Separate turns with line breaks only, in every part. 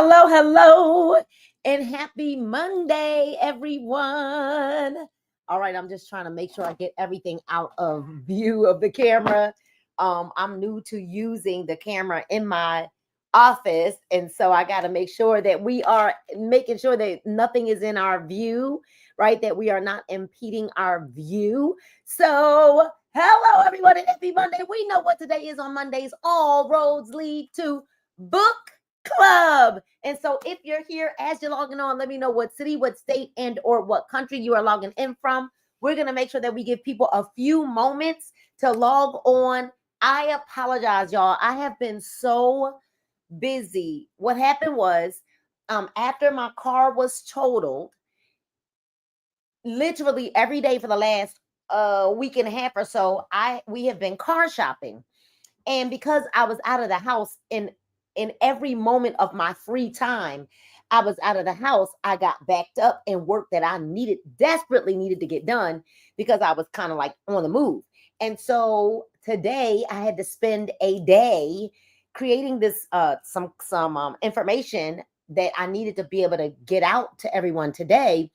Hello, and happy Monday, everyone. All right, I'm just trying to make sure I get everything out of view of the camera. I'm new to using the camera in my office, and so I got to make sure that we are making sure that nothing is in our view, right? That we are not impeding our view. So, hello, everyone, and happy Monday. We know what today is on Mondays. All roads lead to book club. And so if you're here as you're logging on, let me know what city, what state, and or what country you are logging in from. We're going to make sure that we give people a few moments to log on. I apologize, y'all. I have been so busy. What happened was after my car was totaled, literally every day for the last week and a half or so, we have been car shopping. And because I was out of the house in every moment of my free time, I was out of the house, I got backed up in work that I desperately needed to get done because I was kind of like on the move. And so today I had to spend a day creating this some information that I needed to be able to get out to everyone today,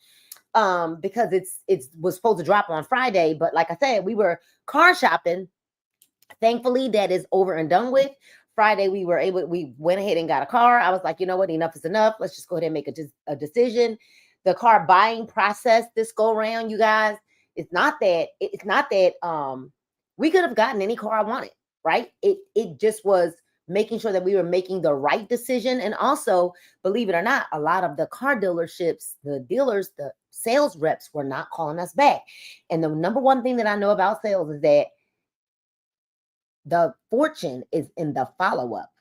because it was supposed to drop on Friday, but like I said, we were car shopping. Thankfully, that is over and done with. Friday, we went ahead and got a car. I was like, you know what? Enough is enough. Let's just go ahead and make a decision. The car buying process this go around, you guys, it's not that we could have gotten any car I wanted, right? It just was making sure that we were making the right decision. And also, believe it or not, a lot of the car dealerships, the dealers, the sales reps were not calling us back. And the number one thing that I know about sales is that the fortune is in the follow-up.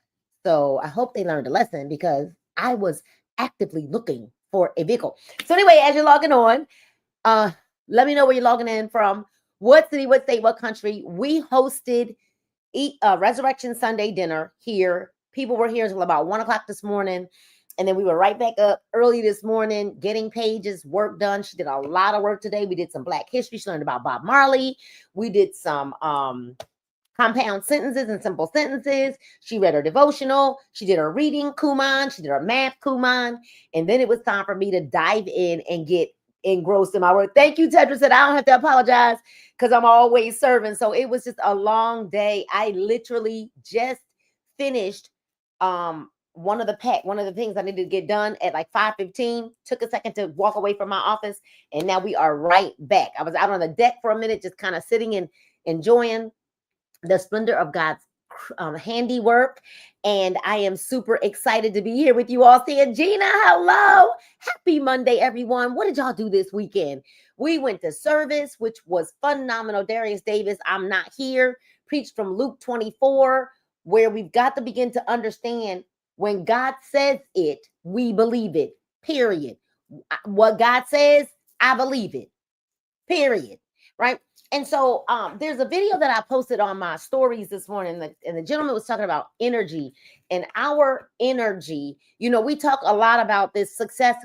So I hope they learned a lesson because I was actively looking for a vehicle. So anyway, as you're logging on, let me know where you're logging in from, what city, what state, what country. We hosted Resurrection Sunday dinner here. People were here until about 1 o'clock this morning. And then we were right back up early this morning, getting Paige's work done. She did a lot of work today. We did some Black history. She learned about Bob Marley. We did some compound sentences and simple sentences. She read her devotional. She did her reading Kuman. She did her math Kuman. And then it was time for me to dive in and get engrossed in my work. Thank you, Tetra said. I don't have to apologize because I'm always serving. So it was just a long day. I literally just finished one of the things I needed to get done at like 5:15. Took a second to walk away from my office. And now we are right back. I was out on the deck for a minute, just kind of sitting and enjoying the splendor of God's handiwork. And I am super excited to be here with you all. Saying, Gina, hello. Happy Monday, everyone. What did y'all do this weekend? We went to service, which was phenomenal. Darius Davis, I'm not here, preached from Luke 24, where we've got to begin to understand when God says it, we believe it, period. What God says, I believe it, period. Right? And so there's a video that I posted on my stories this morning, and the gentleman was talking about energy and our energy. You know, we talk a lot about this success,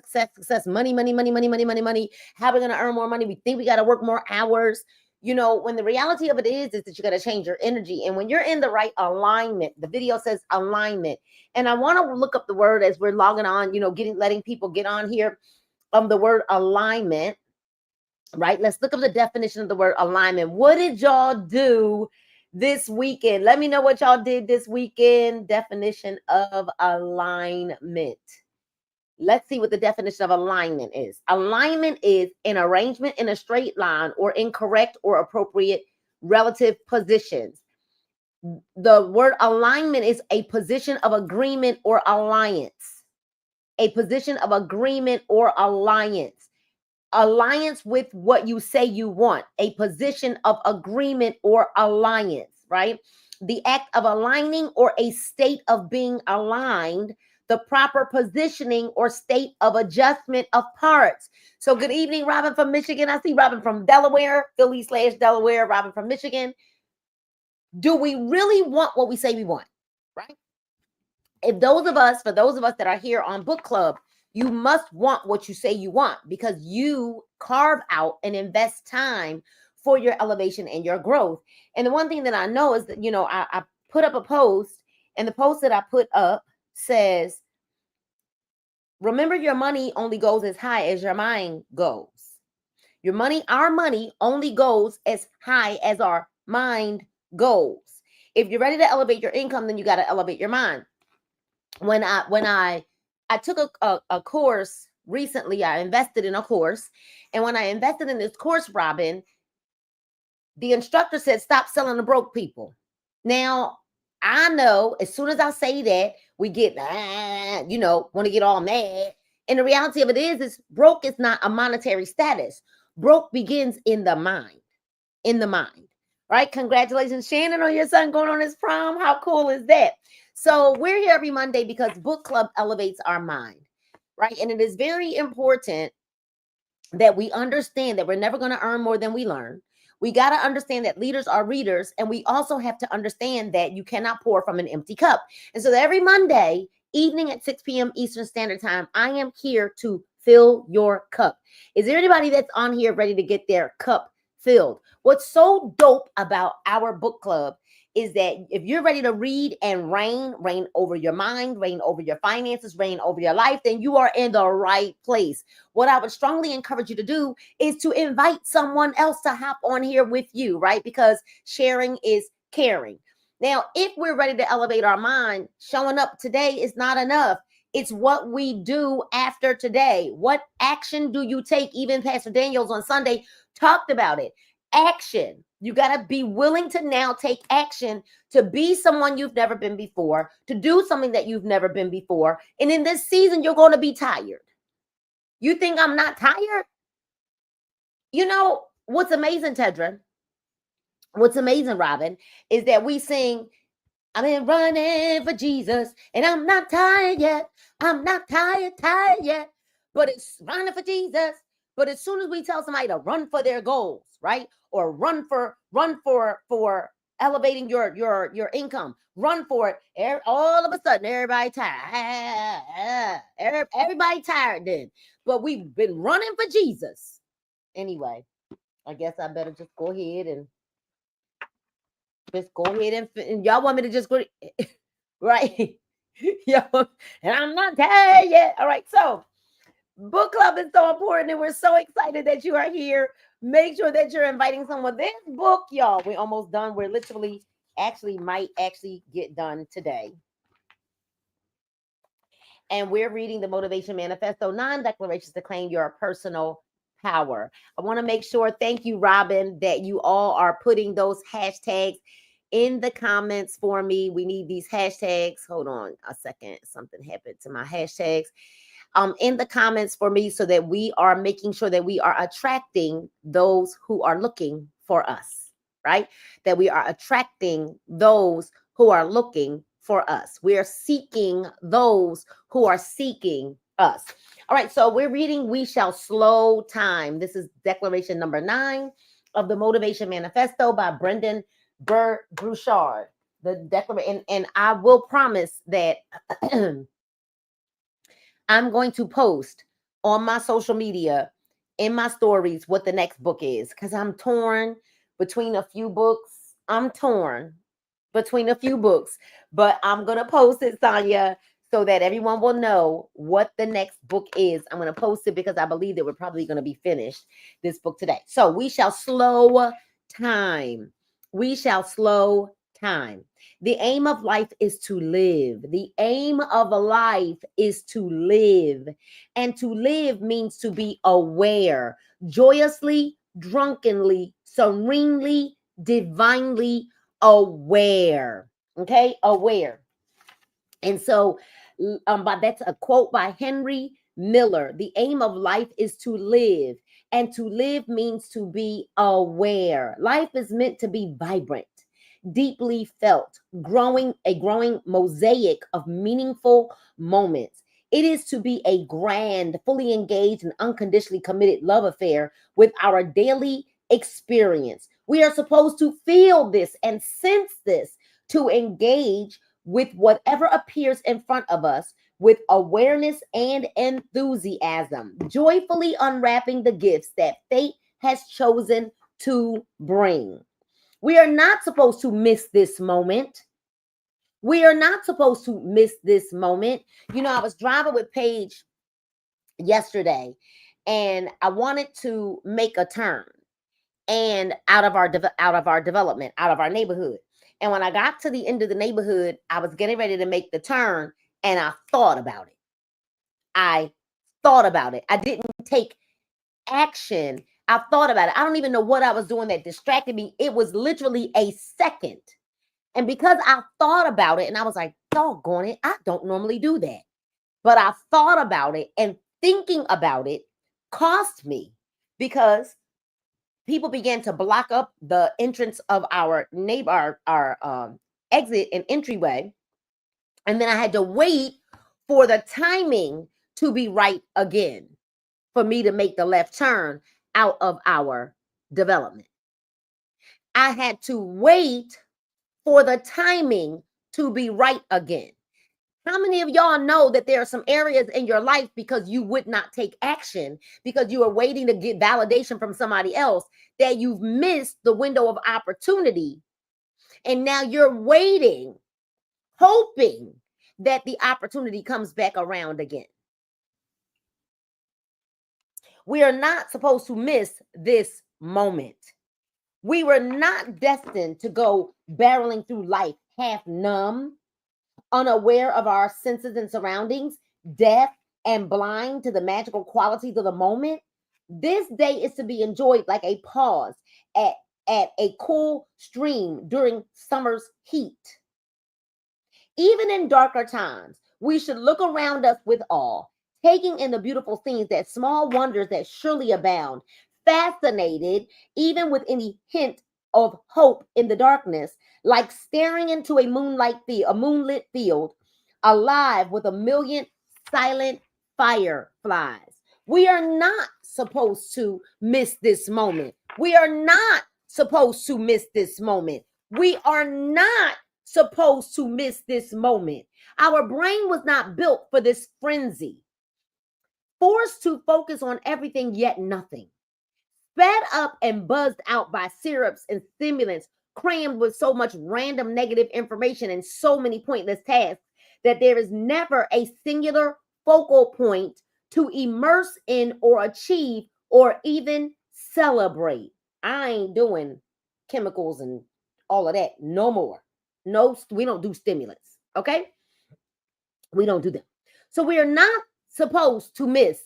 money, how we're going to earn more money. We think we got to work more hours. You know, when the reality of it is that you got to change your energy. And when you're in the right alignment, the video says alignment. And I want to look up the word as we're logging on, you know, letting people get on here. The word alignment. Right? Let's look up the definition of the word alignment. What did y'all do this weekend? Let me know what y'all did this weekend. Definition of alignment. Let's see what the definition of alignment is. Alignment is an arrangement in a straight line or incorrect or appropriate relative positions. The word alignment is a position of agreement or alliance. A position of agreement or alliance. Alliance with what you say you want, a position of agreement or alliance, right? The act of aligning or a state of being aligned, the proper positioning or state of adjustment of parts. So good evening, Robin from Michigan. I see Robin from Delaware, Philly/Delaware, Robin from Michigan. Do we really want what we say we want, right? For those of us that are here on book club, you must want what you say you want because you carve out and invest time for your elevation and your growth. And the one thing that I know is that, you know, I put up a post, and the post that I put up says, Remember, your money only goes as high as your mind goes. Our money only goes as high as our mind goes. If you're ready to elevate your income, then you got to elevate your mind. When I took a course recently, I invested in a course. And when I invested in this course, Robin, the instructor said, stop selling to broke people. Now, I know as soon as I say that, we get, want to get all mad. And the reality of it is broke is not a monetary status. Broke begins in the mind. In the mind. Right? Congratulations, Shannon, on your son going on his prom. How cool is that? So we're here every Monday because book club elevates our mind. Right? And it is very important that we understand that we're never going to earn more than we learn. We got to understand that leaders are readers. And we also have to understand that you cannot pour from an empty cup. And so every Monday evening at 6 p.m. Eastern Standard Time, I am here to fill your cup. Is there anybody that's on here ready to get their cup filled? What's so dope about our book club is that if you're ready to read and reign over your mind, reign over your finances, reign over your life, then you are in the right place. What I would strongly encourage you to do is to invite someone else to hop on here with you, right? Because sharing is caring. Now, if we're ready to elevate our mind, showing up today is not enough. It's what we do after today. What action do you take? Even Pastor Daniels on Sunday talked about it. Action. You got to be willing to now take action to be someone you've never been before, to do something that you've never been before. And in this season, you're going to be tired. You think I'm not tired? You know, what's amazing, Tedra, what's amazing, Robin, is that we sing, I've been running for Jesus and I'm not tired yet. I'm not tired yet. But it's running for Jesus. But as soon as we tell somebody to run for their goals, right? Or run for elevating your income, run for it. All of a sudden, everybody tired. Everybody tired then. But we've been running for Jesus. Anyway, I guess I better just go ahead and y'all want me to just go right? And I'm not tired yet. All right, so book club is so important, and we're so excited that you are here. Make sure that you're inviting someone. This book, y'all, we're almost done. We're literally might get done today. And we're reading the Motivation Manifesto, 9 declarations to claim your personal power. I want to make sure, thank you, Robin, that you all are putting those hashtags in the comments for me. We need these hashtags. Hold on a second. Something happened to my hashtags. In the comments for me, so that we are making sure that we are attracting those who are looking for us, right? That we are attracting those who are looking for us. We are seeking those who are seeking us. All right, so we're reading We Shall Slow Time. This is declaration number 9 of the Motivation Manifesto by BRENDON BURCHARD. The declaration, and I will promise that I'm going to post on my social media, in my stories, what the next book is, because I'm torn between a few books. But I'm going to post it, Sonia, so that everyone will know what the next book is. I'm going to post it because I believe that we're probably going to be finished this book today. So we shall slow time. We shall slow time. The aim of life is to live. The aim of life is to live. And to live means to be aware, joyously, drunkenly, serenely, divinely aware. Okay, aware. And so, but that's a quote by Henry Miller. The aim of life is to live, and to live means to be aware. Life is meant to be vibrant, deeply felt, a growing mosaic of meaningful moments. It is to be a grand, fully engaged, and unconditionally committed love affair with our daily experience. We are supposed to feel this and sense this, to engage with whatever appears in front of us with awareness and enthusiasm, joyfully unwrapping the gifts that fate has chosen to bring. We are not supposed to miss this moment. We are not supposed to miss this moment. You know, I was driving with Paige yesterday, and I wanted to make a turn and out of our development, out of our neighborhood. And when I got to the end of the neighborhood, I was getting ready to make the turn, and I thought about it. I thought about it. I didn't take action. I thought about it. I don't even know what I was doing that distracted me. It was literally a second. And because I thought about it, and I was like, doggone it, I don't normally do that. But I thought about it, and thinking about it cost me, because people began to block up the entrance of our neighbor, our exit and entryway. And then I had to wait for the timing to be right again for me to make the left turn out of our development. I had to wait for the timing to be right again. How many of y'all know that there are some areas in your life, because you would not take action, because you are waiting to get validation from somebody else, that you've missed the window of opportunity, and now you're waiting, hoping that the opportunity comes back around again? We are not supposed to miss this moment. We were not destined to go barreling through life half numb, unaware of our senses and surroundings, deaf and blind to the magical qualities of the moment. This day is to be enjoyed like a pause at a cool stream during summer's heat. Even in darker times, we should look around us with awe, taking in the beautiful things, that small wonders that surely abound, fascinated even with any hint of hope in the darkness, like staring into a moonlit field, alive with a million silent fireflies. We are not supposed to miss this moment. We are not supposed to miss this moment. We are not supposed to miss this moment. Our brain was not built for this frenzy, forced to focus on everything yet nothing, sped up and buzzed out by syrups and stimulants, crammed with so much random negative information and so many pointless tasks, that there is never a singular focal point to immerse in or achieve or even celebrate. I ain't doing chemicals and all of that no more. No, we don't do stimulants. Okay? We don't do them. So we are not supposed to miss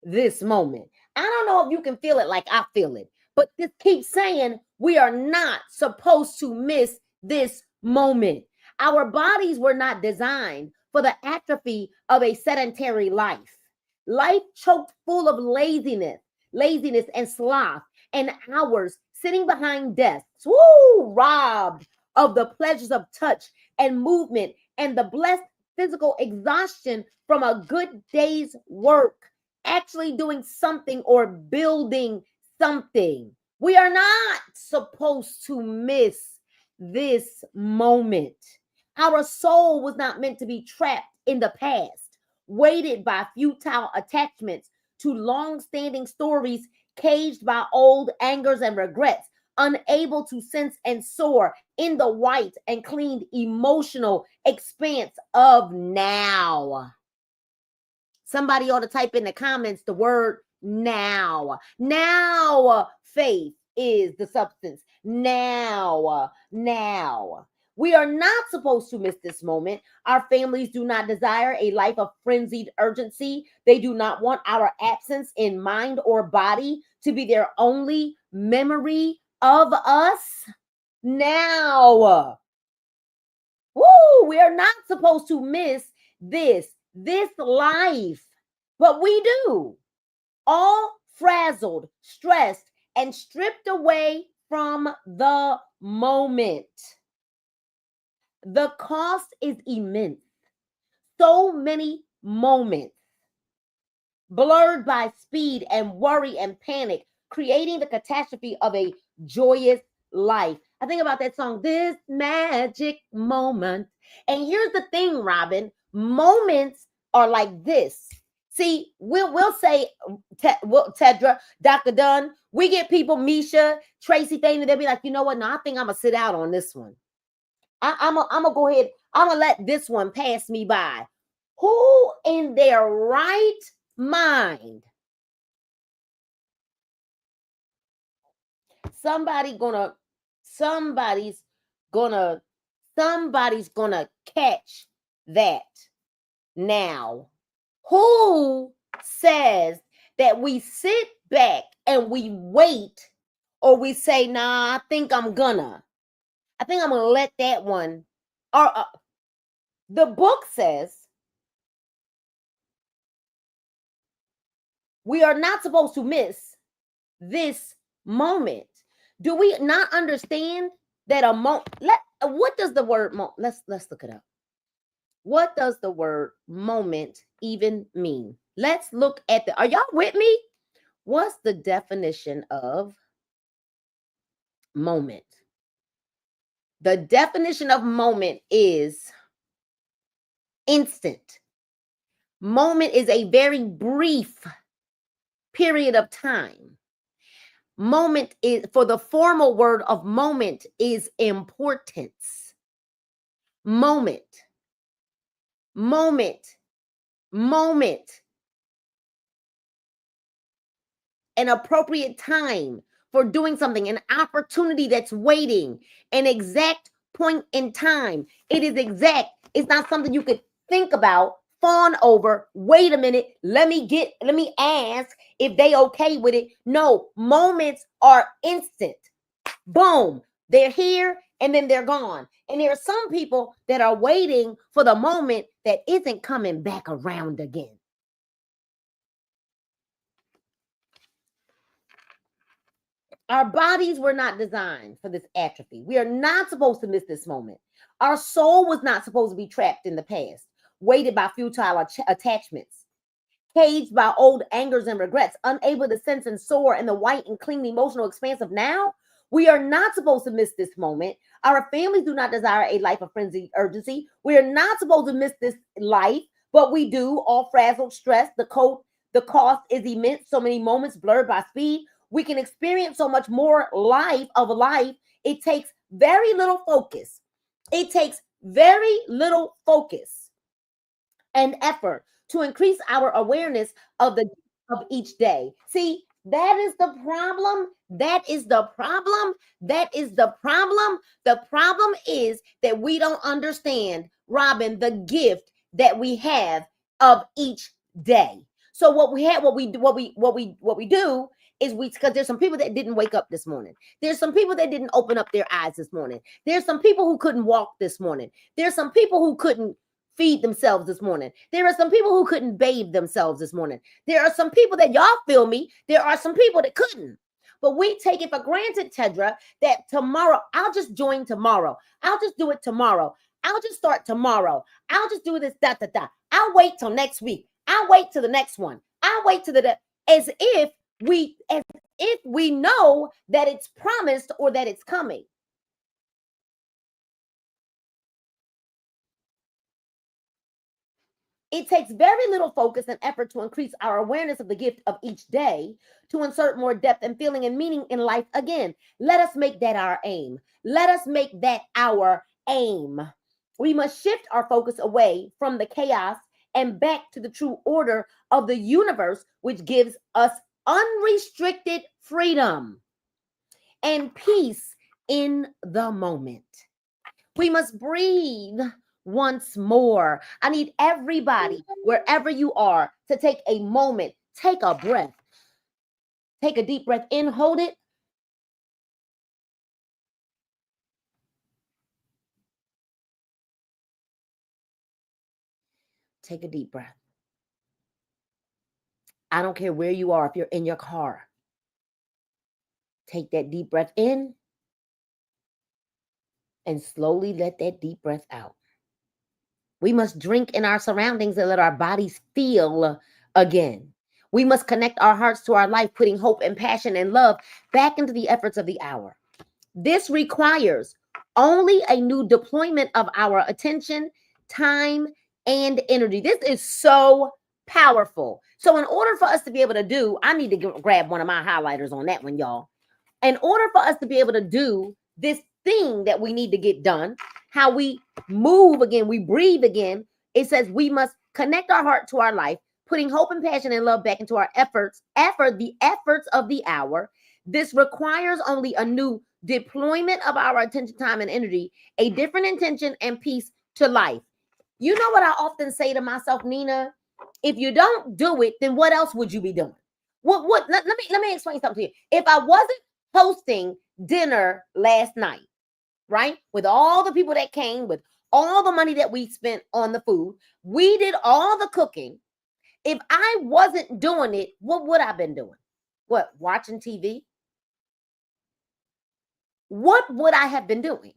this moment. I don't know if you can feel it like I feel it, but this keeps saying we are not supposed to miss this moment. Our bodies were not designed for the atrophy of a sedentary life. Life choked full of laziness and sloth, and hours sitting behind desks, robbed of the pleasures of touch and movement and the blessed physical exhaustion from a good day's work, actually doing something or building something. We are not supposed to miss this moment. Our soul was not meant to be trapped in the past, weighted by futile attachments to long-standing stories, caged by old angers and regrets, unable to sense and soar in the white and clean emotional expanse of now. Somebody ought to type in the comments the word now. Now, faith is the substance. Now. We are not supposed to miss this moment. Our families do not desire a life of frenzied urgency. They do not want our absence in mind or body to be their only memory of us. Now. We are not supposed to miss this life, but we do. All frazzled, stressed, and stripped away from the moment. The cost is immense. So many moments blurred by speed and worry and panic, creating the catastrophe of a joyous life. I think about that song, This Magic Moment. And here's the thing, Robin, moments are like this. See, we'll say, Tedra, Dr. Dunn, we get people, Misha, Tracy, Family, they'll be like, you know what? No, I think I'm going to sit out on this one. I'm going to go ahead. I'm going to let this one pass me by. Who in their right mind. Somebody's gonna catch that. Now, who says that we sit back and we wait, or we say, nah, I think I'm gonna let that one, or the book says we are not supposed to miss this moment. Do we not understand that a moment? What does the word let's look it up. What does the word moment even mean? Let's look at are y'all with me? What's the definition of moment? The definition of moment is instant. Moment is a very brief period of time. Moment is, for the formal word of moment, is importance. Moment. An appropriate time for doing something, an opportunity that's waiting, an exact point in time. It is exact. It's not something you could think about, fawn over, wait a minute, let me ask if they okay with it. No, moments are instant. Boom, they're here and then they're gone. And there are some people that are waiting for the moment that isn't coming back around again. Our bodies were not designed for this atrophy. We are not supposed to miss this moment. Our soul was not supposed to be trapped in the past, weighted by futile attachments, caged by old angers and regrets, unable to sense and soar in the white and clean emotional expanse of now. We are not supposed to miss this moment. Our families do not desire a life of frenzied urgency. We are not supposed to miss this life, but we do, all frazzled, stressed. The cost is immense. So many moments blurred by speed. We can experience so much more life. It takes very little focus. It takes very little focus and effort to increase our awareness of each day. See, that is the problem. That is the problem. The problem is that we don't understand, Robin, the gift that we have of each day. So what we do is because there's some people that didn't wake up this morning. There's some people that didn't open up their eyes this morning. There's some people who couldn't walk this morning. There's some people who couldn't feed themselves this morning. There are some people who couldn't bathe themselves this morning. There are some people that, y'all feel me, there are some people that couldn't. But we take it for granted, Tedra, that tomorrow, I'll just join tomorrow. I'll just do it tomorrow. I'll just start tomorrow. I'll just do this, I'll wait till next week. I'll wait till the next one. I'll wait till as if we know that it's promised or that it's coming. It takes very little focus and effort to increase our awareness of the gift of each day, to insert more depth and feeling and meaning in life again. Let us make that our aim. Let us make that our aim. We must shift our focus away from the chaos and back to the true order of the universe, which gives us unrestricted freedom and peace in the moment. We must breathe once more. I need everybody, wherever you are, to take a moment, take a breath. Take a deep breath in, hold it. Take a deep breath. I don't care where you are, if you're in your car. Take that deep breath in and slowly let that deep breath out. We must drink in our surroundings and let our bodies feel again. We must connect our hearts to our life, putting hope and passion and love back into the efforts of the hour. This requires only a new deployment of our attention, time, and energy. This is so powerful. So in order for us to be able to do, I need to grab one of my highlighters on that one, y'all. In order for us to be able to do this thing that we need to get done, how we move again, we breathe again, it says we must connect our heart to our life, putting hope and passion and love back into our the efforts of the hour. This requires only a new deployment of our attention, time, and energy, a different intention and peace to life. You know what I often say to myself, Nina? If you don't do it, then what else would you be doing? Let me explain something to you. If I wasn't hosting dinner last night, right? With all the people that came, with all the money that we spent on the food, we did all the cooking. If I wasn't doing it, what would I have been doing? What, watching TV? What would I have been doing?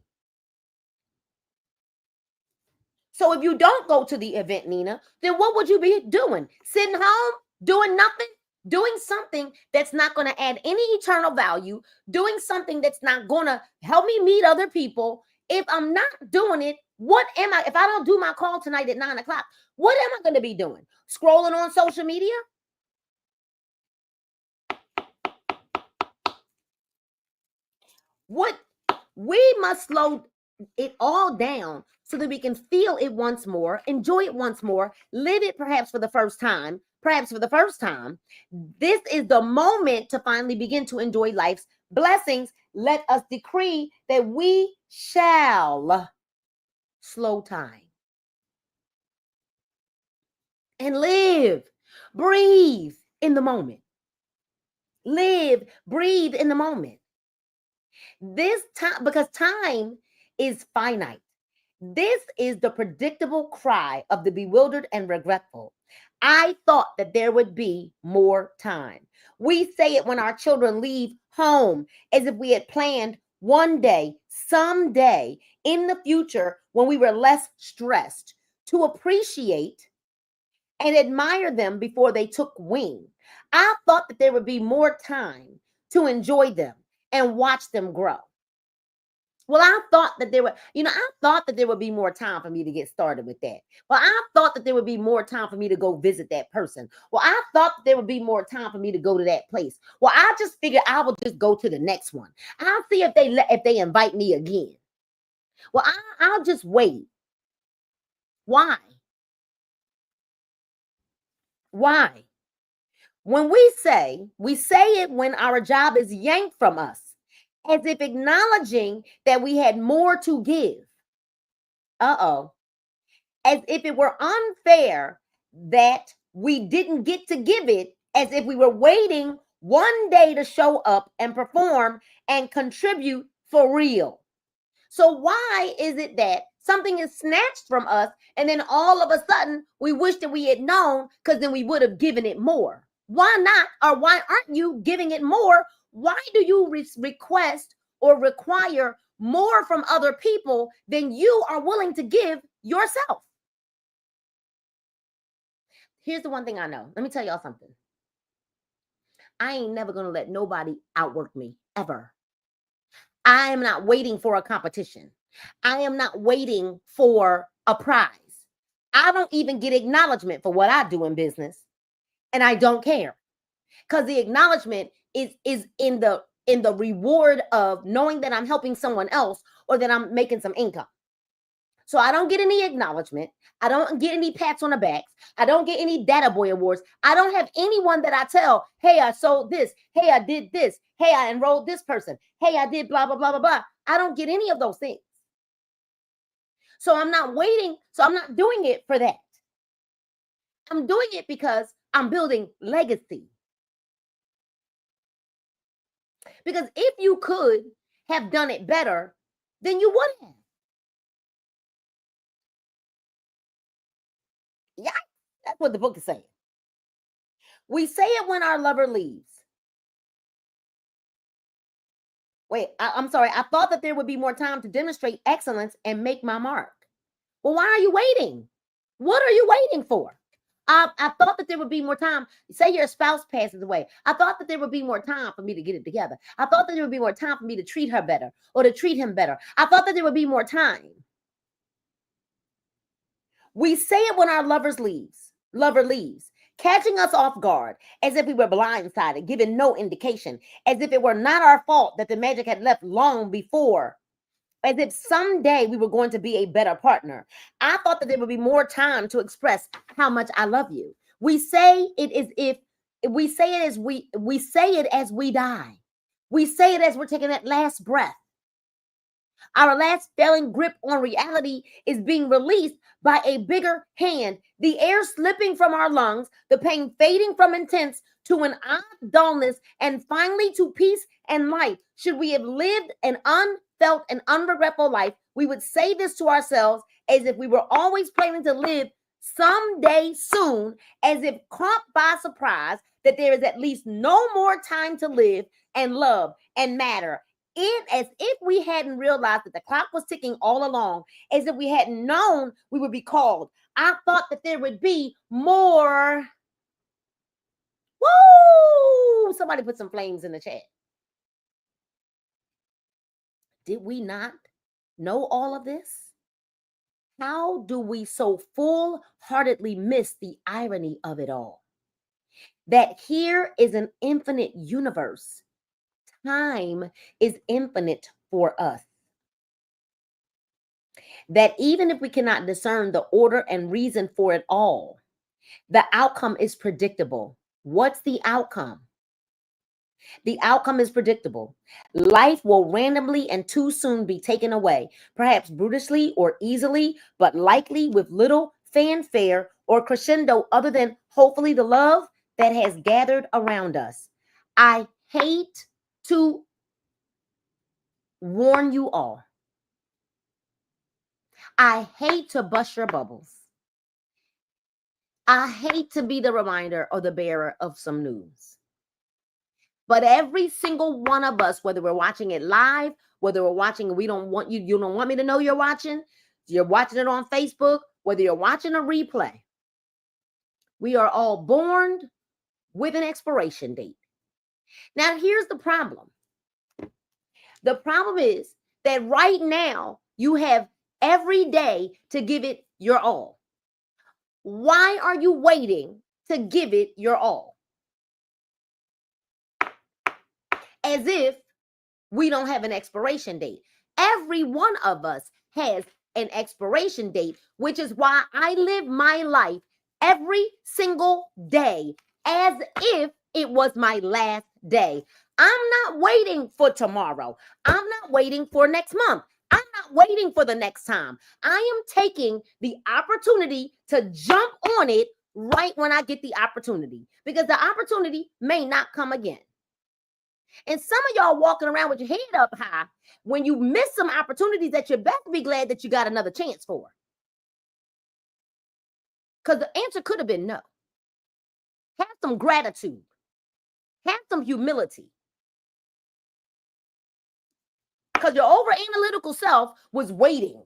So if you don't go to the event, Nina, then what would you be doing? Sitting home, doing nothing? Doing something that's not going to add any eternal value, doing something that's not going to help me meet other people. If I'm not doing it, what am I? If I don't do my call tonight at 9 o'clock, what am I going to be doing? Scrolling on social media? What? We must slow it all down so that we can feel it once more, enjoy it once more, live it perhaps for the first time. This is the moment to finally begin to enjoy life's blessings. Let us decree that we shall slow time and live, breathe in the moment. Live, breathe in the moment. This time, because time is finite. This is the predictable cry of the bewildered and regretful. I thought that there would be more time. We say it when our children leave home, as if we had planned one day, someday in the future, when we were less stressed, to appreciate and admire them before they took wing. I thought that there would be more time to enjoy them and watch them grow. Well, I thought that there would be more time for me to get started with that. Well, I thought that there would be more time for me to go visit that person. Well, I thought that there would be more time for me to go to that place. Well, I just figured I will just go to the next one. I'll see if they invite me again. Well, I'll just wait. Why? Why? When we say it when our job is yanked from us, as if acknowledging that we had more to give. As if it were unfair that we didn't get to give it, as if we were waiting one day to show up and perform and contribute for real. So why is it that something is snatched from us and then all of a sudden we wish that we had known, because then we would have given it more? Why not? Or why aren't you giving it more? Why do you request or require more from other people than you are willing to give yourself? Here's the one thing I know. Let me tell y'all something. I ain't never going to let nobody outwork me, ever. I am not waiting for a competition. I am not waiting for a prize. I don't even get acknowledgement for what I do in business, and I don't care, because the acknowledgement is in the reward of knowing that I'm helping someone else or that I'm making some income. So I don't get any acknowledgement. I don't get any pats on the backs. I don't get any data boy awards. I don't have anyone that I tell, hey, I sold this. Hey, I did this. Hey, I enrolled this person. Hey, I did blah, blah, blah, blah, blah. I don't get any of those things. So I'm not waiting. So I'm not doing it for that. I'm doing it because I'm building legacy. Because if you could have done it better, then you would have. Yeah, that's what the book is saying. We say it when our lover leaves. Wait, I'm sorry. I thought that there would be more time to demonstrate excellence and make my mark. Well, why are you waiting? What are you waiting for? I thought that there would be more time. Say your spouse passes away. I thought that there would be more time for me to get it together. I thought that there would be more time for me to treat her better or to treat him better. I thought that there would be more time. We say it when our lover leaves, catching us off guard, as if we were blindsided, giving no indication, as if it were not our fault that the magic had left long before, as if someday we were going to be a better partner. I thought that there would be more time to express how much I love you. We say it as if we say it as we say it as we die. We say it as we're taking that last breath. Our last failing grip on reality is being released by a bigger hand. The air slipping from our lungs, the pain fading from intense to an odd dullness, and finally to peace and light. Should we have lived an unfelt and unregretful life, we would say this to ourselves as if we were always planning to live someday soon, as if caught by surprise that there is at least no more time to live and love and matter. As if we hadn't realized that the clock was ticking all along, as if we hadn't known we would be called. I thought that there would be more. Woo! Somebody put some flames in the chat. Did we not know all of this? How do we so full-heartedly miss the irony of it all? That here is an infinite universe. Time is infinite for us. That even if we cannot discern the order and reason for it all, the outcome is predictable. What's the outcome? The outcome is predictable. Life will randomly and too soon be taken away, perhaps brutally or easily, but likely with little fanfare or crescendo other than hopefully the love that has gathered around us. I hate to warn you all. I hate to bust your bubbles. I hate to be the reminder or the bearer of some news. But every single one of us, whether we're watching it live, whether we're watching, we don't want you, you don't want me to know you're watching it on Facebook, whether you're watching a replay, we are all born with an expiration date. Now, here's the problem. The problem is that right now you have every day to give it your all. Why are you waiting to give it your all? As if we don't have an expiration date. Every one of us has an expiration date, which is why I live my life every single day as if it was my last day. I'm not waiting for tomorrow. I'm not waiting for next month. I'm not waiting for the next time. I am taking the opportunity to jump on it right when I get the opportunity, because the opportunity may not come again. And some of y'all walking around with your head up high when you miss some opportunities that you better be glad that you got another chance for. Because the answer could have been no. Have some gratitude. Have some humility. Because your over analytical self was waiting.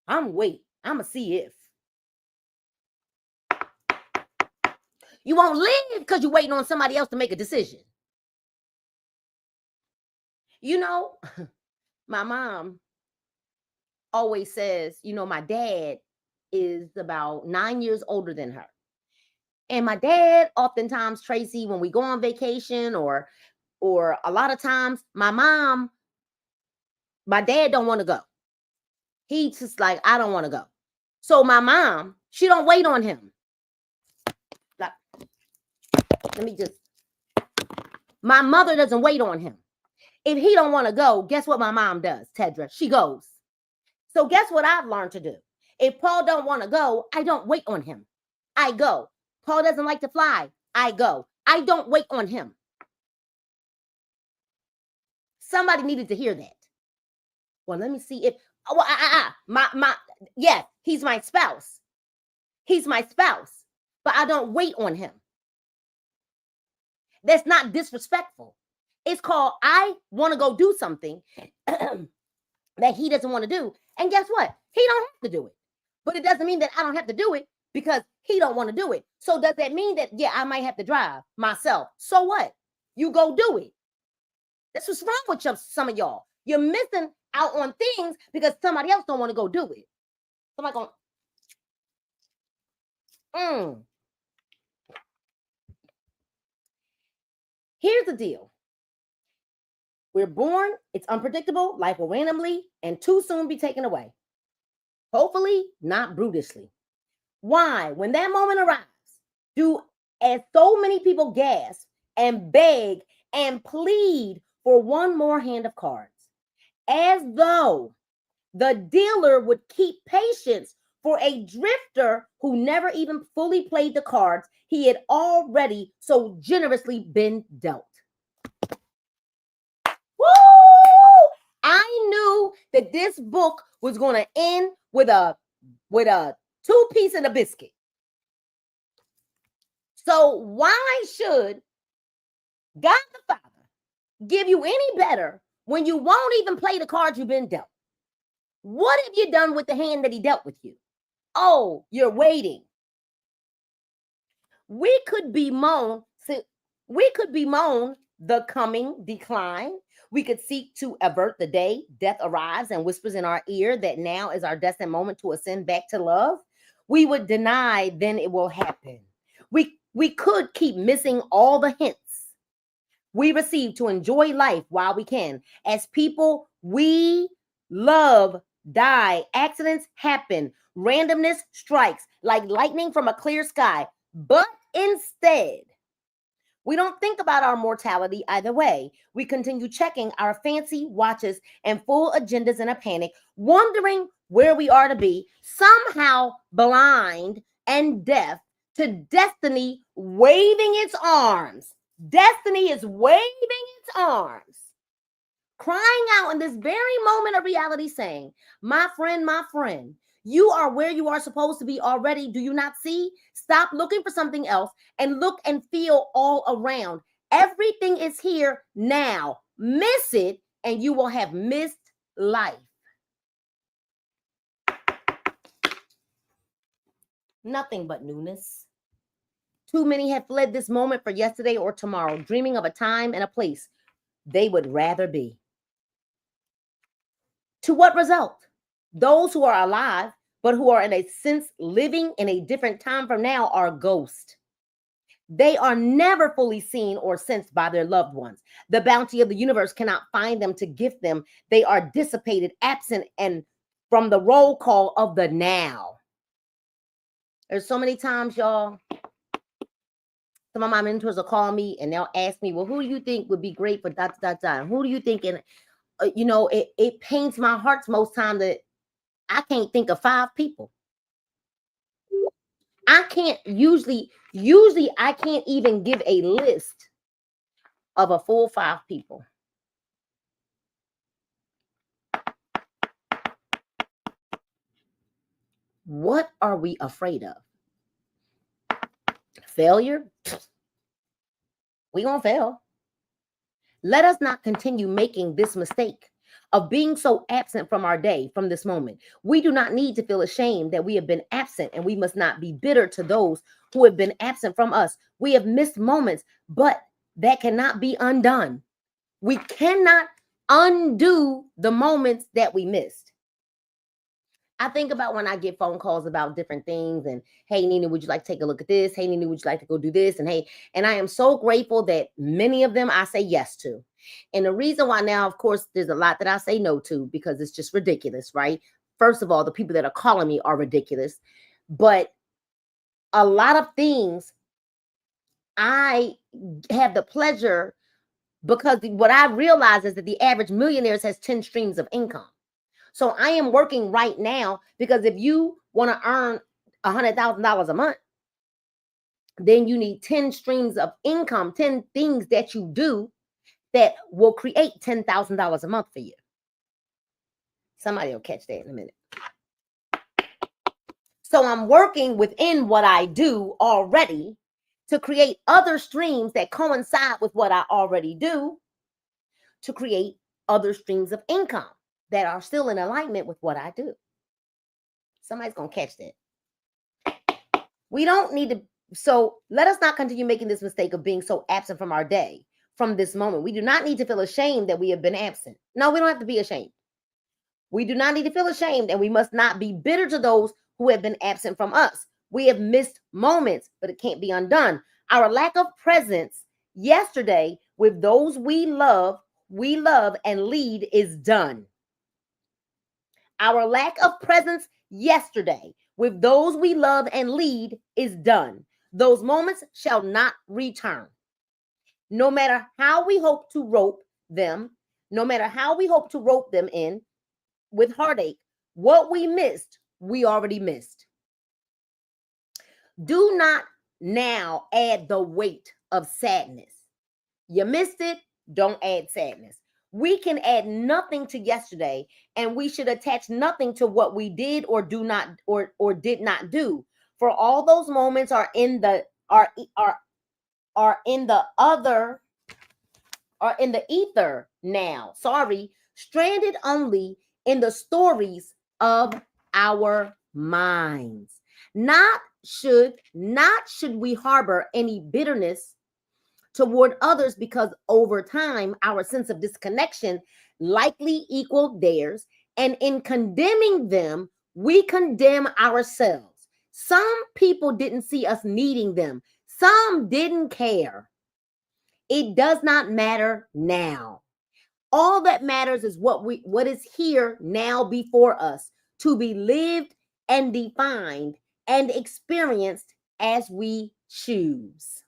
I'm going to see if. You won't live because you're waiting on somebody else to make a decision. You know, my mom always says, you know, my dad is about 9 years older than her. And my dad, oftentimes, Tracy, when we go on vacation or a lot of times, my dad don't want to go. He's just like, I don't want to go. So my mom, she don't wait on him. Like, my mother doesn't wait on him. If he don't want to go, guess what my mom does, Tedra? She goes. So guess what I've learned to do? If Paul don't want to go, I don't wait on him. I go. Paul doesn't like to fly. I go. I don't wait on him. Somebody needed to hear that. Well, let me see if, yes, he's my spouse. He's my spouse, but I don't wait on him. That's not disrespectful. It's called, I want to go do something that he doesn't want to do. And guess what? He don't have to do it. But it doesn't mean that I don't have to do it because he don't want to do it. So does that mean that, yeah, I might have to drive myself? So what? You go do it. That's what's wrong with some of y'all. You're missing out on things because somebody else don't want to go do it. Somebody going, Here's the deal. We're born, it's unpredictable, life will randomly and too soon be taken away. Hopefully, not brutally. Why? When that moment arrives, do as so many people gasp and beg and plead for one more hand of cards, as though the dealer would keep patience for a drifter who never even fully played the cards he had already so generously been dealt. Woo! I knew that this book was going to end with a 2-piece and a biscuit. So why should God the Father give you any better when you won't even play the cards you've been dealt? What have you done with the hand that he dealt with you? Oh, you're waiting. We could bemoan the coming decline. We could seek to avert the day death arrives and whispers in our ear that now is our destined moment to ascend back to love. We would deny then it will happen. We could keep missing all the hints we receive to enjoy life while we can. As people we love die, accidents happen, randomness strikes like lightning from a clear sky. But instead, we don't think about our mortality either way. We continue checking our fancy watches and full agendas in a panic, wondering where we are to be, somehow blind and deaf to destiny waving its arms. Destiny is waving its arms, crying out in this very moment of reality, saying, my friend, you are where you are supposed to be already. Do you not see? Stop looking for something else and look and feel all around. Everything is here now. Miss it and you will have missed life. Nothing but newness. Too many have fled this moment for yesterday or tomorrow, dreaming of a time and a place they would rather be. To what result? Those who are alive, but who are in a sense living in a different time from now, are ghosts. They are never fully seen or sensed by their loved ones. The bounty of the universe cannot find them to gift them. They are dissipated, absent, and from the roll call of the now. There's so many times, y'all, some of my mentors will call me and they'll ask me, well, who do you think would be great for ... Who do you think? And it pains my heart most time that I can't think of 5 people. I can't usually I can't even give a list of a full 5 people. What are we afraid of? Failure? We gonna fail. Let us not continue making this mistake of being so absent from our day, from this moment. We do not need to feel ashamed that we have been absent, and we must not be bitter to those who have been absent from us. We have missed moments, but that cannot be undone. We cannot undo the moments that we missed. I think about when I get phone calls about different things and, hey, Nina, would you like to take a look at this? Hey, Nina, would you like to go do this? And I am so grateful that many of them I say yes to. And the reason why now, of course, there's a lot that I say no to because it's just ridiculous, right? First of all, the people that are calling me are ridiculous. But a lot of things I have the pleasure, because what I realize is that the average millionaire has 10 streams of income. So I am working right now because if you want to earn $100,000 a month, then you need 10 streams of income, 10 things that you do that will create $10,000 a month for you. Somebody will catch that in a minute. So I'm working within what I do already to create other streams that coincide with what I already do to create other streams of income that are still in alignment with what I do. Somebody's going to catch that. We don't need to. So let us not continue making this mistake of being so absent from our day, from this moment. We do not need to feel ashamed that we have been absent. No, we don't have to be ashamed. We do not need to feel ashamed, and we must not be bitter to those who have been absent from us. We have missed moments, but it can't be undone. Our lack of presence yesterday with those we love and lead is done. Our lack of presence yesterday with those we love and lead is done. Those moments shall not return. No matter how we hope to rope them, no matter how we hope to rope them in with heartache, what we missed, we already missed. Do not now add the weight of sadness. You missed it, don't add sadness. We can add nothing to yesterday, and we should attach nothing to what we did or do not or did not do. For all those moments are in the ether now. Sorry, stranded only in the stories of our minds. Not should we harbor any bitterness toward others, because over time our sense of disconnection likely equaled theirs, and in condemning them we condemn ourselves. Some people didn't see us needing them. Some didn't care. It does not matter now. All that matters is what is here now before us, to be lived and defined and experienced as we choose.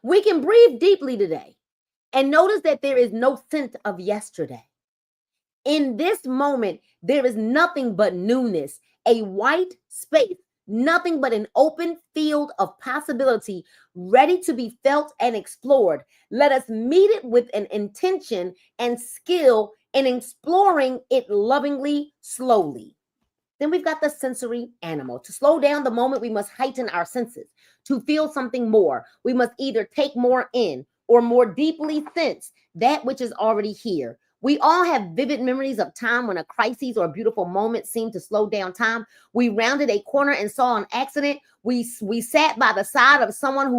We can breathe deeply today and notice that there is no scent of yesterday. In this moment, there is nothing but newness, a white space, nothing but an open field of possibility ready to be felt and explored. Let us meet it with an intention and skill in exploring it lovingly, slowly. Then we've got the sensory animal. To slow down the moment, we must heighten our senses. To feel something more, we must either take more in or more deeply sense that which is already here. We all have vivid memories of time when a crisis or a beautiful moment seemed to slow down time. We rounded a corner and saw an accident. We sat by the side of someone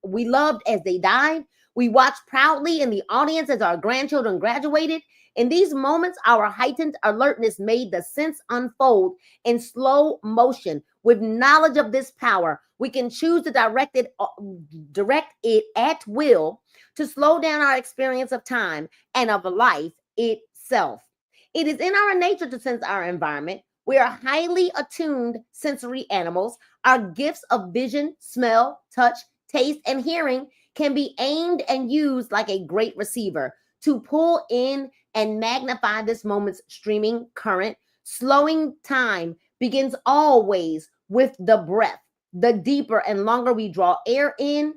we loved as they died. We watched proudly in the audience as our grandchildren graduated. In these moments, our heightened alertness made the sense unfold in slow motion. With knowledge of this power, we can choose to direct it at will to slow down our experience of time and of life itself. It is in our nature to sense our environment. We are highly attuned sensory animals. Our gifts of vision, smell, touch, taste, and hearing can be aimed and used like a great receiver to pull in and magnify this moment's streaming current. Slowing time begins always with the breath. The deeper and longer we draw air in,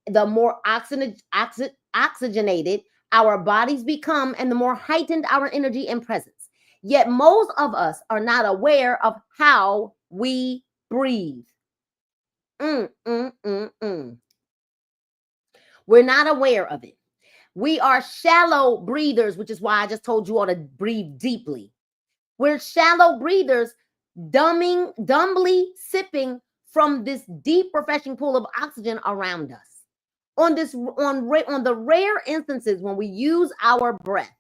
the more oxygenated our bodies become, and the more heightened our energy and presence. Yet most of us are not aware of how we breathe. We're not aware of it. We are shallow breathers, which is why I just told you all to breathe deeply. We're shallow breathers, dumbly sipping from this deep, refreshing pool of oxygen around us. On the rare instances when we use our breath,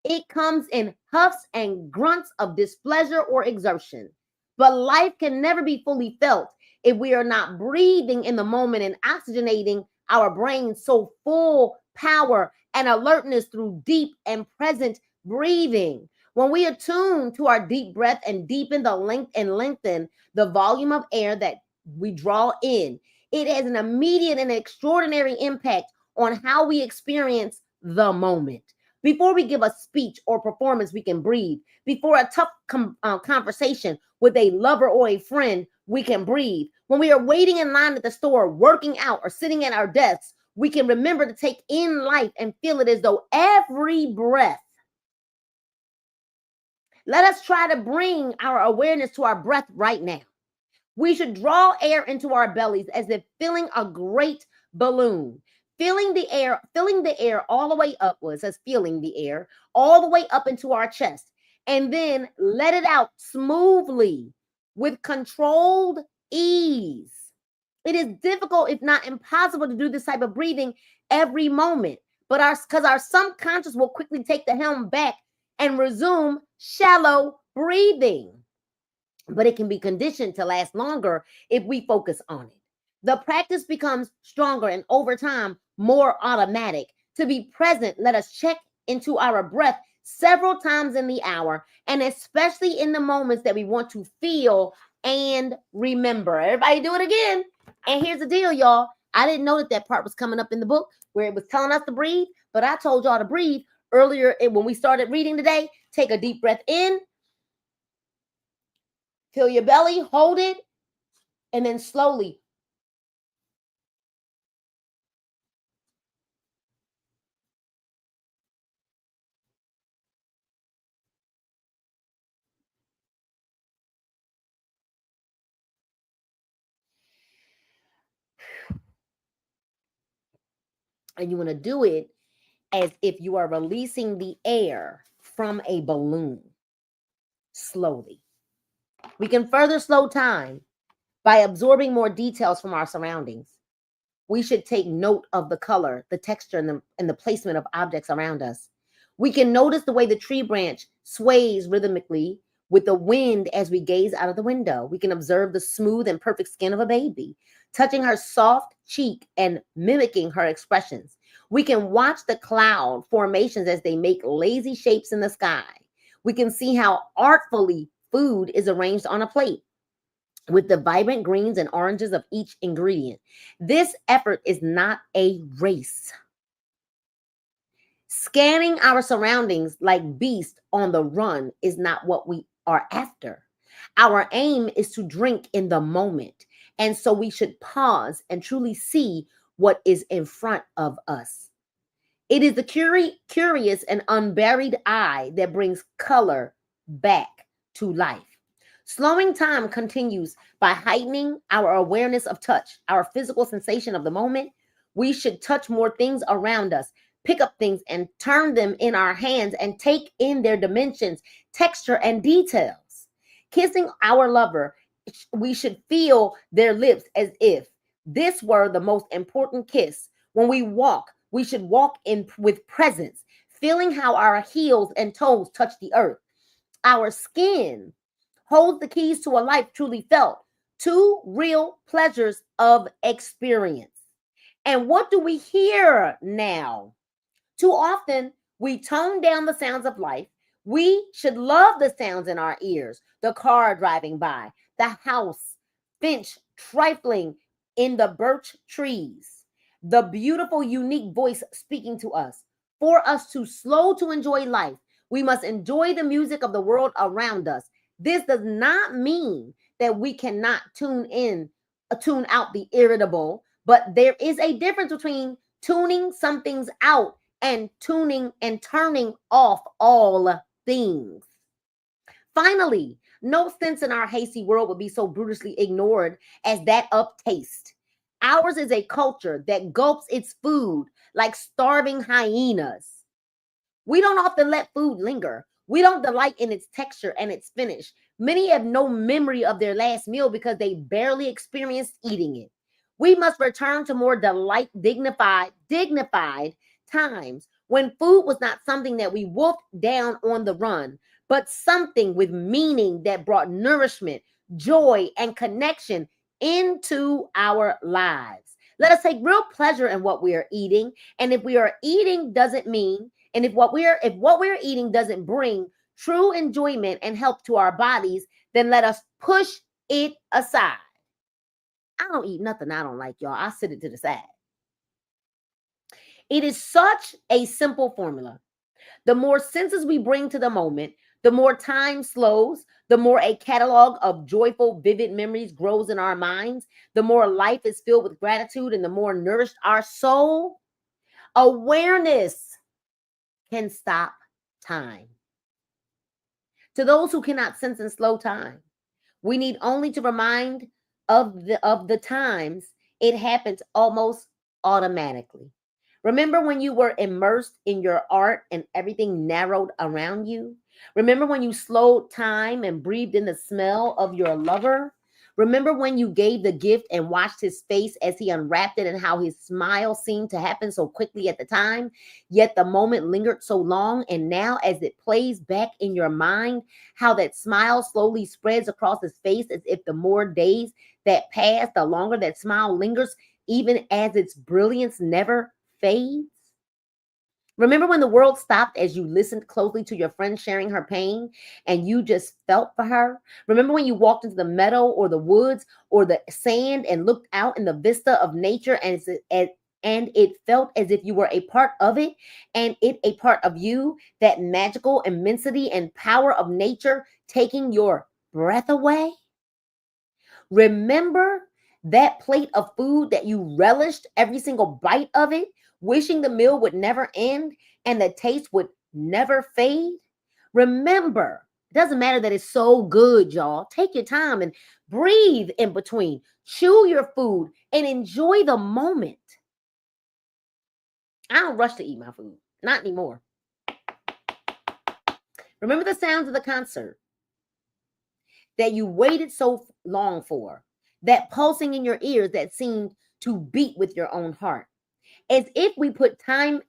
it comes in huffs and grunts of displeasure or exertion. But life can never be fully felt if we are not breathing in the moment and oxygenating our brains so full power and alertness through deep and present breathing. When we attune to our deep breath and deepen the length and lengthen the volume of air that we draw in, it has an immediate and extraordinary impact on how we experience the moment. Before we give a speech or performance, we can breathe. Before a tough conversation with a lover or a friend, we can breathe. When we are waiting in line at the store, working out, or sitting at our desks, we can remember to take in life and feel it as though every breath. Let us try to bring our awareness to our breath right now. We should draw air into our bellies as if filling a great balloon. Filling the air all the way upwards, as feeling the air all the way up into our chest, and then let it out smoothly with controlled ease. It is difficult, if not impossible, to do this type of breathing every moment, but because our subconscious will quickly take the helm back and resume shallow breathing. But it can be conditioned to last longer if we focus on it. The practice becomes stronger and over time more automatic. To be present, let us check into our breath several times in the hour, and especially in the moments that we want to feel and remember. Everybody do it again. And here's the deal, y'all. I didn't know that that part was coming up in the book where it was telling us to breathe, but I told y'all to breathe earlier when we started reading today. Take a deep breath in, fill your belly, hold it, and then slowly. And you want to do it as if you are releasing the air from a balloon slowly. We can further slow time by absorbing more details from our surroundings. We should take note of the color, the texture, and the placement of objects around us. We can notice the way the tree branch sways rhythmically with the wind as we gaze out of the window. We can observe the smooth and perfect skin of a baby, touching her soft cheek and mimicking her expressions. We can watch the cloud formations as they make lazy shapes in the sky. We can see how artfully food is arranged on a plate, with the vibrant greens and oranges of each ingredient. This effort is not a race. Scanning our surroundings like beasts on the run is not what we are after. Our aim is to drink in the moment. And so we should pause and truly see what is in front of us. It is the curious and unburied eye that brings color back to life. Slowing time continues by heightening our awareness of touch, our physical sensation of the moment. We should touch more things around us, pick up things and turn them in our hands and take in their dimensions, texture, and details. Kissing our lover, we should feel their lips as if this were the most important kiss. When we walk, we should walk in with presence, feeling how our heels and toes touch the earth. Our skin holds the keys to a life truly felt. Two real pleasures of experience. And what do we hear now? Too often, we tone down the sounds of life. We should love the sounds in our ears, the car driving by, the house, finch trifling in the birch trees, the beautiful, unique voice speaking to us. For us to slow to enjoy life, we must enjoy the music of the world around us. This does not mean that we cannot tune out the irritable, but there is a difference between tuning some things out and tuning and turning off all things. Finally, no sense in our hasty world would be so brutally ignored as that of taste. Ours is a culture that gulps its food like starving hyenas. We don't often let food linger. We don't delight in its texture and its finish. Many have no memory of their last meal because they barely experienced eating it. We must return to more dignified times when food was not something that we wolfed down on the run, but something with meaning that brought nourishment, joy, and connection into our lives. Let us take real pleasure in what we are eating. And if we are eating doesn't mean, and if what we're eating doesn't bring true enjoyment and help to our bodies, then let us push it aside. I don't eat nothing I don't like, y'all. I sit it to the side. It is such a simple formula. The more senses we bring to the moment, the more time slows, the more a catalog of joyful, vivid memories grows in our minds, the more life is filled with gratitude, and the more nourished our soul. Awareness can stop time. To those who cannot sense and slow time, we need only to remind of the times it happens almost automatically. Remember when you were immersed in your art and everything narrowed around you? Remember when you slowed time and breathed in the smell of your lover? Remember when you gave the gift and watched his face as he unwrapped it and how his smile seemed to happen so quickly at the time, yet the moment lingered so long, and now as it plays back in your mind, how that smile slowly spreads across his face as if the more days that pass, the longer that smile lingers, even as its brilliance never fades? Remember when the world stopped as you listened closely to your friend sharing her pain and you just felt for her? Remember when you walked into the meadow or the woods or the sand and looked out in the vista of nature and it felt as if you were a part of it and it a part of you, that magical immensity and power of nature taking your breath away? Remember that plate of food that you relished every single bite of it, wishing the meal would never end and the taste would never fade? Remember, it doesn't matter that it's so good, y'all. Take your time and breathe in between. Chew your food and enjoy the moment. I don't rush to eat my food. Not anymore. Remember the sounds of the concert that you waited so long for, that pulsing in your ears that seemed to beat with your own heart, as if we put time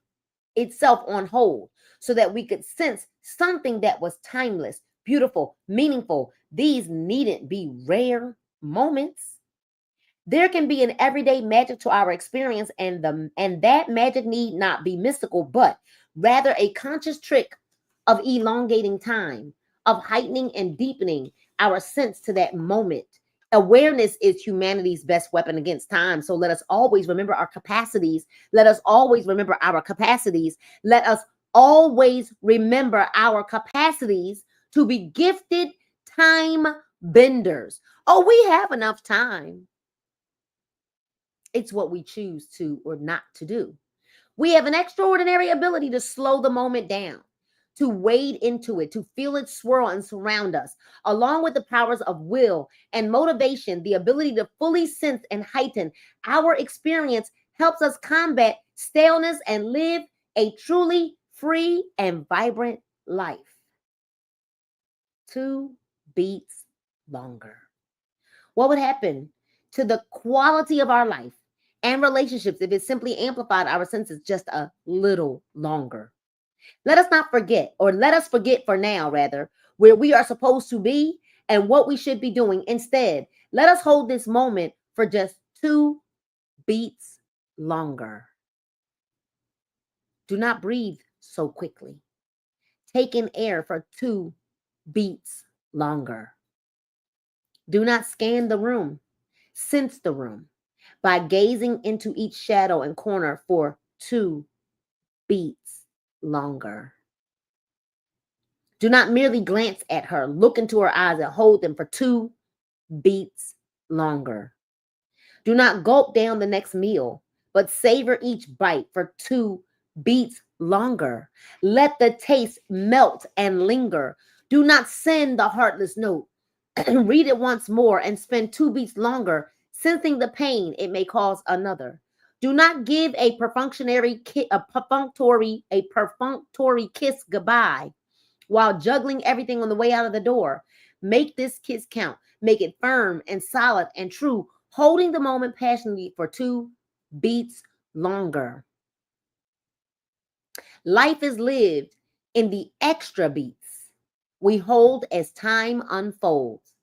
itself on hold so that we could sense something that was timeless, beautiful, meaningful. These needn't be rare moments. There can be an everyday magic to our experience, and that magic need not be mystical, but rather a conscious trick of elongating time, of heightening and deepening our sense to that moment. Awareness is humanity's best weapon against time. So let us always remember our capacities. Let us always remember our capacities. Let us always remember our capacities to be gifted time benders. Oh, we have enough time. It's what we choose to or not to do. We have an extraordinary ability to slow the moment down, to wade into it, to feel it swirl and surround us, along with the powers of will and motivation. The ability to fully sense and heighten our experience helps us combat staleness and live a truly free and vibrant life. 2 beats longer. What would happen to the quality of our life and relationships if it simply amplified our senses just a little longer? Let us not forget, or let us forget for now, rather, where we are supposed to be and what we should be doing. Instead, let us hold this moment for just 2 beats longer. Do not breathe so quickly. Take in air for 2 beats longer. Do not scan the room. Sense the room by gazing into each shadow and corner for 2 beats longer. Do not merely glance at her. Look into her eyes and hold them for 2 beats longer. Do not gulp down the next meal, but savor each bite for 2 beats longer. Let the taste melt and linger. Do not send the heartless note. Read it once more and spend 2 beats longer, sensing the pain it may cause another. Do not give a perfunctory kiss goodbye while juggling everything on the way out of the door. Make this kiss count. Make it firm and solid and true, holding the moment passionately for 2 beats longer. Life is lived in the extra beats we hold as time unfolds.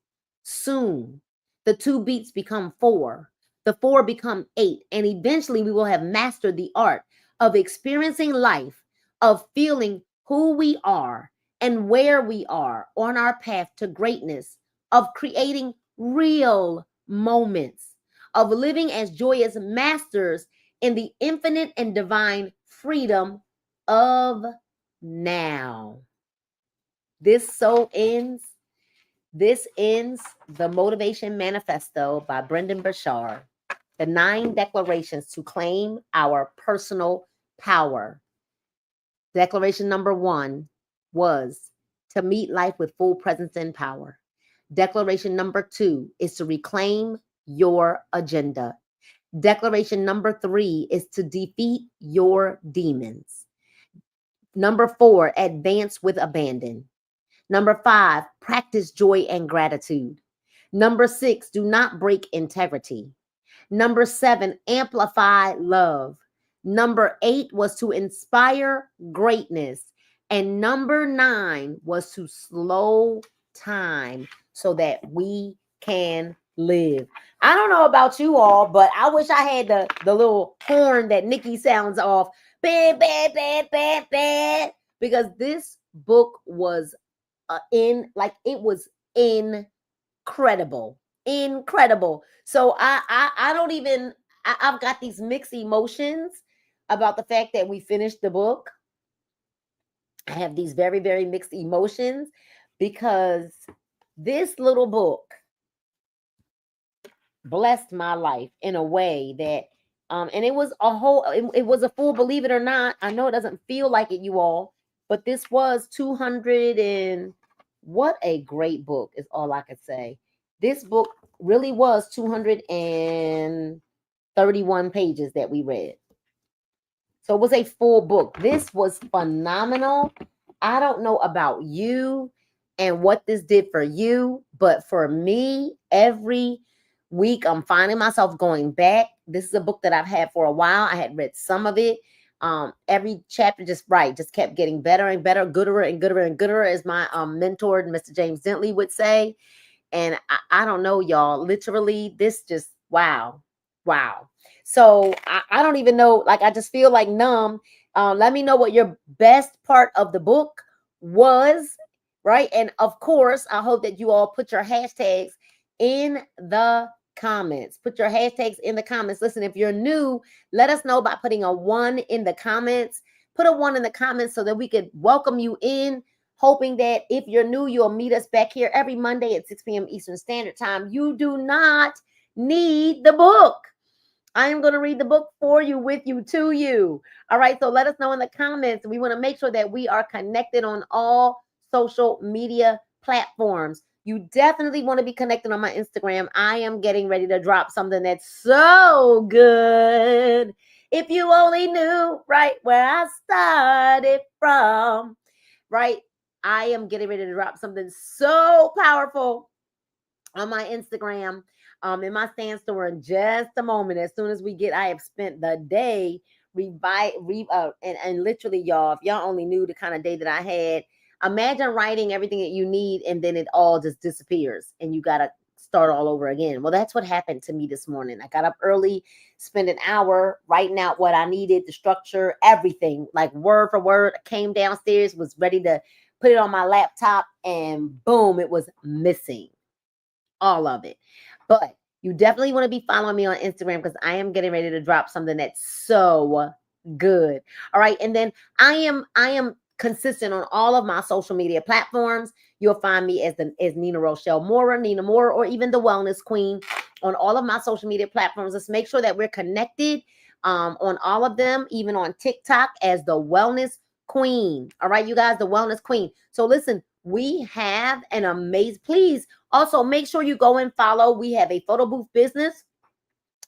Soon, the 2 beats become 4. The 4 become 8. And eventually we will have mastered the art of experiencing life, of feeling who we are and where we are on our path to greatness, of creating real moments, of living as joyous masters in the infinite and divine freedom of now. This ends the Motivation Manifesto by BRENDON BURCHARD. The 9 declarations to claim our personal power. Declaration number 1 was to meet life with full presence and power. Declaration number 2 is to reclaim your agenda. Declaration number 3 is to defeat your demons. Number 4, advance with abandon. Number 5, practice joy and gratitude. Number 6, do not break integrity. Number 7, amplify love. Number 8 was to inspire greatness. And number 9 was to slow time so that we can live. I don't know about you all, but I wish I had the little horn that Nikki sounds off. Bam, bam, bam, bam, bam. Because this book was it was incredible. Incredible. So I don't even I've got these mixed emotions about the fact that we finished the book. I have these very, very mixed emotions because this little book blessed my life in a way that and it was it was a full, believe it or not. I know it doesn't feel like it, you all, but this was 200 and what a great book is all I could say. This book really was 231 pages that we read. So it was a full book. This was phenomenal. I don't know about you and what this did for you, but for me, every week I'm finding myself going back. This is a book that I've had for a while. I had read some of it. Every chapter just kept getting better and better, gooder and gooder and gooder, as my mentor, Mr. James Dentley, would say. And I don't know, y'all. Literally, this just wow. Wow. So I don't even know. Like, I just feel like numb. Let me know what your best part of the book was, right? And of course, I hope that you all put your hashtags in the comments. Put your hashtags in the comments. Listen, if you're new, let us know by putting a 1 in the comments. Put a 1 in the comments so that we could welcome you in. Hoping that if you're new, you'll meet us back here every Monday at 6 p.m. Eastern Standard Time. You do not need the book. I am going to read the book for you, with you, to you. All right. So let us know in the comments. We want to make sure that we are connected on all social media platforms. You definitely want to be connected on my Instagram. I am getting ready to drop something that's so good. If you only knew right where I started from, right? I am getting ready to drop something so powerful on my Instagram, in my stand store in just a moment. As soon as I have spent the day and literally, y'all, if y'all only knew the kind of day that I had, imagine writing everything that you need and then it all just disappears and you got to start all over again. Well, that's what happened to me this morning. I got up early, spent an hour writing out what I needed, the structure, everything, like word for word. I came downstairs, was ready to put it on my laptop, and boom, it was missing. All of it. But you definitely want to be following me on Instagram because I am getting ready to drop something that's so good. All right. And then I am consistent on all of my social media platforms. You'll find me as Nina Rochelle Mora, Nina Mora, or even the Wellness Queen on all of my social media platforms. Let's make sure that we're connected on all of them, even on TikTok as the Wellness Queen. All right, you guys, the Wellness Queen. So listen, we have an amazing, please also make sure you go and follow. We have a photo booth business.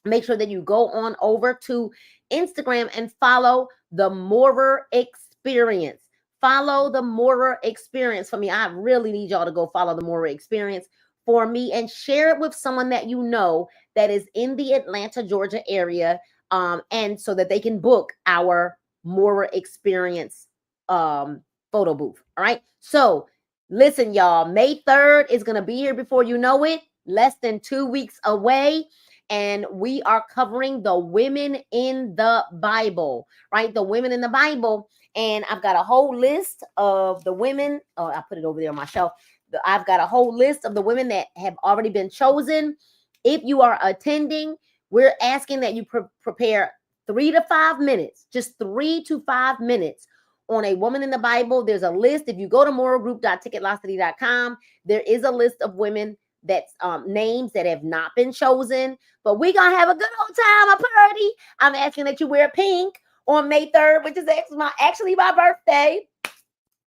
Make sure that you go on over to Instagram and follow the Morer Experience. Follow the Morer Experience for me. I really need y'all to go follow the Morer Experience for me and share it with someone that you know that is in the Atlanta, Georgia area, and so that they can book our Morer Experience photo booth. All right. So listen, y'all, May 3rd is going to be here before you know it. Less than 2 weeks away. And we are covering the women in the Bible, right? The women in the Bible. And I've got a whole list of the women. Oh, I put it over there on my shelf. I've got a whole list of the women that have already been chosen. If you are attending, we're asking that you prepare 3 to 5 minutes, just 3 to 5 minutes on a woman in the Bible. There's a list. If you go to moralgroup.ticketlossity.com, there is a list of women that's names that have not been chosen. But we're going to have a good old time, a party. I'm asking that you wear pink on May 3rd, which is actually my birthday.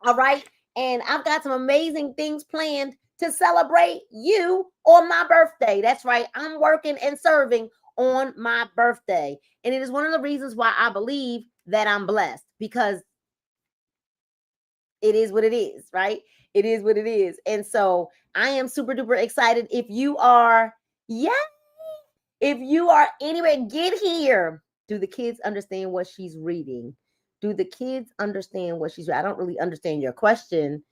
All right. And I've got some amazing things planned to celebrate you on my birthday. That's right. I'm working and serving on my birthday. And it is one of the reasons why I believe that I'm blessed, because it is what it is, right? It is what it is. And so I am super duper excited. If you are, if you are anywhere, get here. Do the kids understand what she's reading? Do the kids understand what she's reading? I don't really understand your question.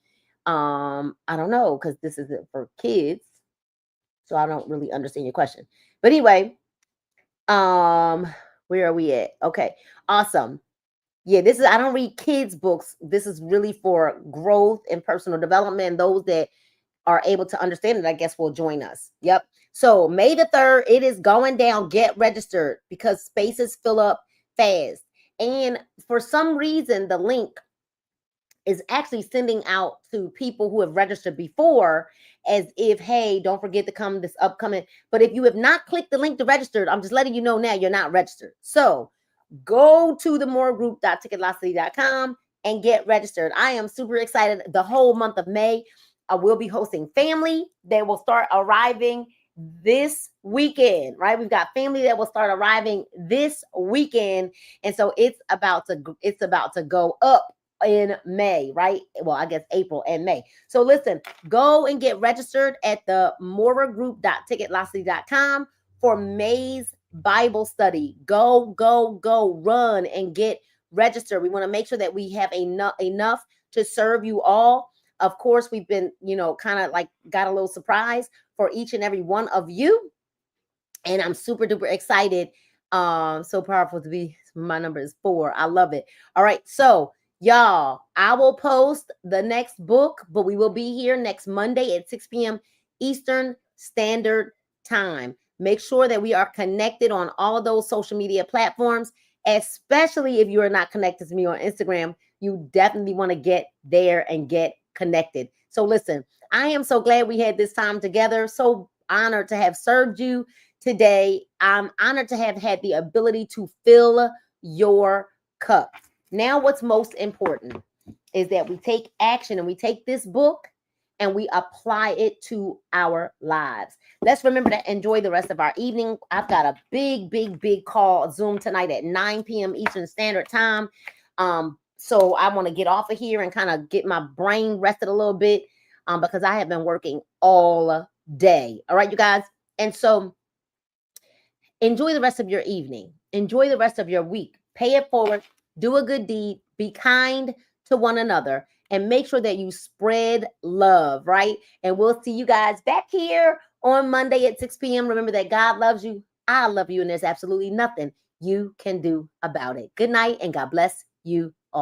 I don't know, because this isn't for kids. So I don't really understand your question. But anyway, where are we at? Okay, awesome. Yeah, this is, I don't read kids books. This is really for growth and personal development. Those that are able to understand it, I guess, will join us. Yep. So May the 3rd, it is going down. Get registered because spaces fill up fast. And for some reason, the link is actually sending out to people who have registered before as if, hey, don't forget to come this upcoming. But if you have not clicked the link to register, I'm just letting you know now you're not registered. So go to the moregroup.ticketlossity.com and get registered. I am super excited. The whole month of May, I will be hosting family. They will start arriving this weekend, right? We've got family that will start arriving this weekend. And so it's about to go up in May, right? Well, I guess April and May. So listen, go and get registered at the moragroup.ticketlossity.com for May's Bible study. Go, run and get registered. We want to make sure that we have enough to serve you all. Of course, we've been, kind of like got a little surprise for each and every one of you. And I'm super duper excited. So powerful to be, my number is 4. I love it. All right. So y'all, I will post the next book, but we will be here next Monday at 6 p.m. Eastern Standard Time. Make sure that we are connected on all of those social media platforms, especially if you are not connected to me on Instagram. You definitely want to get there and get connected. So listen, I am so glad we had this time together. So honored to have served you today. I'm honored to have had the ability to fill your cup. Now, what's most important is that we take action and we take this book and we apply it to our lives. Let's remember to enjoy the rest of our evening. I've got a big call Zoom tonight at 9 p.m. Eastern Standard Time. So I want to get off of here and kind of get my brain rested a little bit because I have been working all day. All right, you guys. And so enjoy the rest of your evening. Enjoy the rest of your week. Pay it forward. Do a good deed. Be kind to one another. And make sure that you spread love, right? And we'll see you guys back here on Monday at 6 p.m. Remember that God loves you. I love you. And there's absolutely nothing you can do about it. Good night and God bless you all.